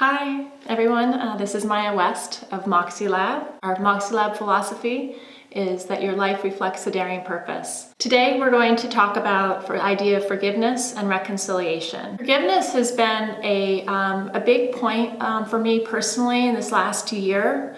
Hi everyone, this is Maya West of Moxie Lab. Our Moxie Lab philosophy is that your life reflects a daring purpose. Today we're going to talk about the idea of forgiveness and reconciliation. Forgiveness has been a big point for me personally in this last year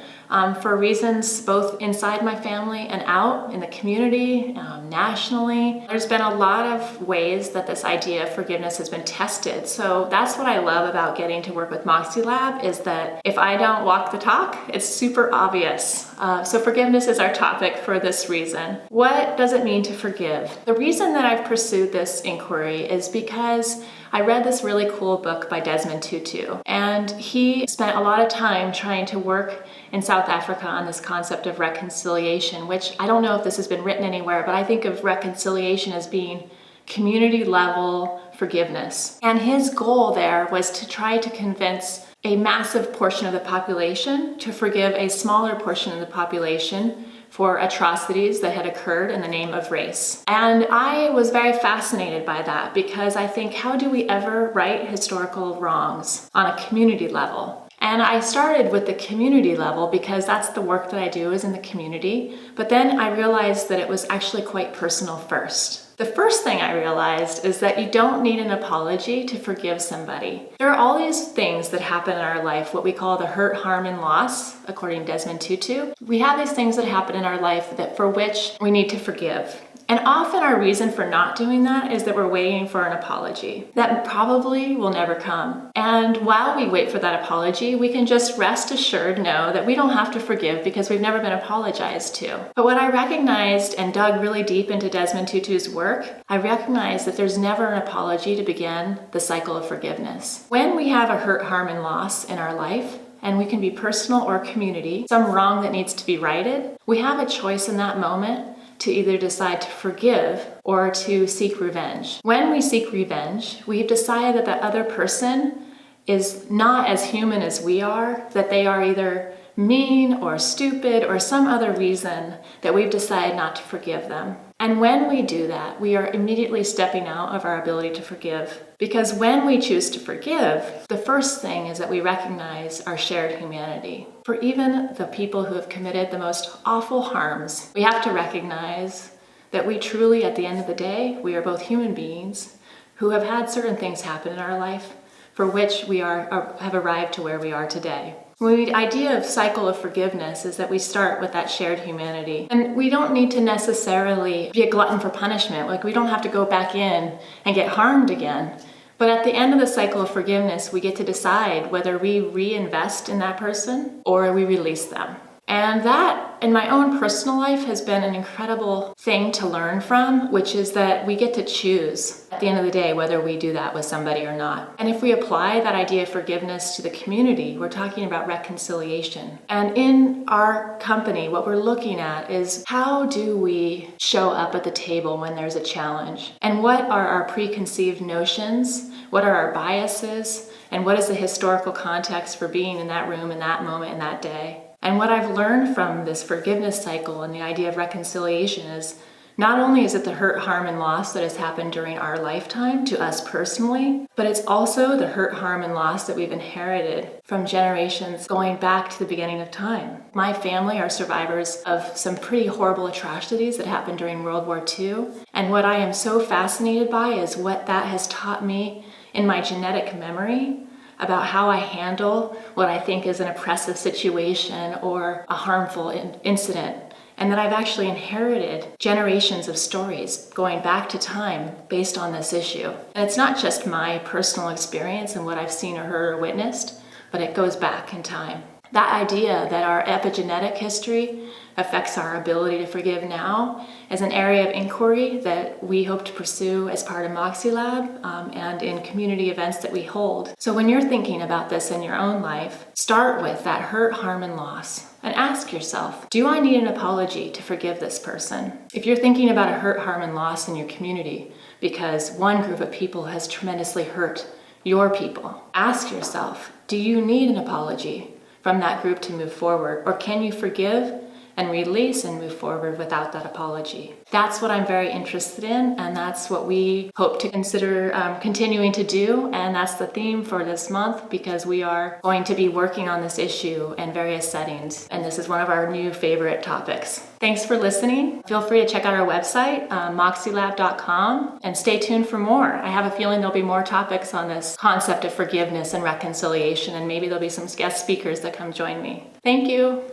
for reasons both inside my family and out in the community, nationally. There's been a lot of ways that this idea of forgiveness has been tested. So that's what I love about getting to work with Moxie Lab, is that if I don't walk the talk, it's super obvious. So forgiveness is our topic for this reason. What does it mean to forgive? The reason that I've pursued this inquiry is because I read this really cool book by Desmond Tutu, and he spent a lot of time trying to work in South Africa on this concept of reconciliation, which I don't know if this has been written anywhere, but I think of reconciliation as being community level forgiveness. And his goal there was to try to convince a massive portion of the population to forgive a smaller portion of the population for atrocities that had occurred in the name of race. And I was very fascinated by that, because I think, how do we ever right historical wrongs on a community level? And I started with the community level because that's the work that I do, is in the community. But then I realized that it was actually quite personal first. The first thing I realized is that you don't need an apology to forgive somebody. There are all these things that happen in our life, what we call the hurt, harm, and loss, according to Desmond Tutu. We have these things that happen in our life that for which we need to forgive. And often our reason for not doing that is that we're waiting for an apology. That probably will never come. And while we wait for that apology, we can just rest assured know that we don't have to forgive because we've never been apologized to. But what I recognized and dug really deep into Desmond Tutu's work, I recognized that there's never an apology to begin the cycle of forgiveness. When we have a hurt, harm, and loss in our life, and we can be personal or community, some wrong that needs to be righted, we have a choice in that moment to either decide to forgive or to seek revenge. When we seek revenge, we've decided that that other person is not as human as we are, that they are either mean or stupid or some other reason that we've decided not to forgive them. And when we do that, we are immediately stepping out of our ability to forgive. Because when we choose to forgive, the first thing is that we recognize our shared humanity. For even the people who have committed the most awful harms, we have to recognize that we truly, at the end of the day, we are both human beings who have had certain things happen in our life for which we have arrived to where we are today. The idea of cycle of forgiveness is that we start with that shared humanity. And we don't need to necessarily be a glutton for punishment. Like, we don't have to go back in and get harmed again. But at the end of the cycle of forgiveness, we get to decide whether we reinvest in that person or we release them. And that, in my own personal life, has been an incredible thing to learn from, which is that we get to choose at the end of the day whether we do that with somebody or not. And if we apply that idea of forgiveness to the community, we're talking about reconciliation. And in our company, what we're looking at is, how do we show up at the table when there's a challenge? And what are our preconceived notions? What are our biases? And what is the historical context for being in that room, in that moment, in that day? And what I've learned from this forgiveness cycle and the idea of reconciliation is, not only is it the hurt, harm, and loss that has happened during our lifetime to us personally, but it's also the hurt, harm, and loss that we've inherited from generations going back to the beginning of time. My family are survivors of some pretty horrible atrocities that happened during World War II. And what I am so fascinated by is what that has taught me in my genetic memory about how I handle what I think is an oppressive situation or a harmful incident. And that I've actually inherited generations of stories going back to time based on this issue. And it's not just my personal experience and what I've seen or heard or witnessed, but it goes back in time. That idea that our epigenetic history affects our ability to forgive now is an area of inquiry that we hope to pursue as part of Moxie Lab and in community events that we hold. So when you're thinking about this in your own life, start with that hurt, harm, and loss. And ask yourself, do I need an apology to forgive this person? If you're thinking about a hurt, harm, and loss in your community because one group of people has tremendously hurt your people, ask yourself, do you need an apology from that group to move forward? Or can you forgive and release and move forward without that apology. That's what I'm very interested in, and that's what we hope to consider continuing to do. And that's the theme for this month, because we are going to be working on this issue in various settings. And this is one of our new favorite topics. Thanks for listening. Feel free to check out our website, moxielab.com, and stay tuned for more. I have a feeling there'll be more topics on this concept of forgiveness and reconciliation, and maybe there'll be some guest speakers that come join me. Thank you.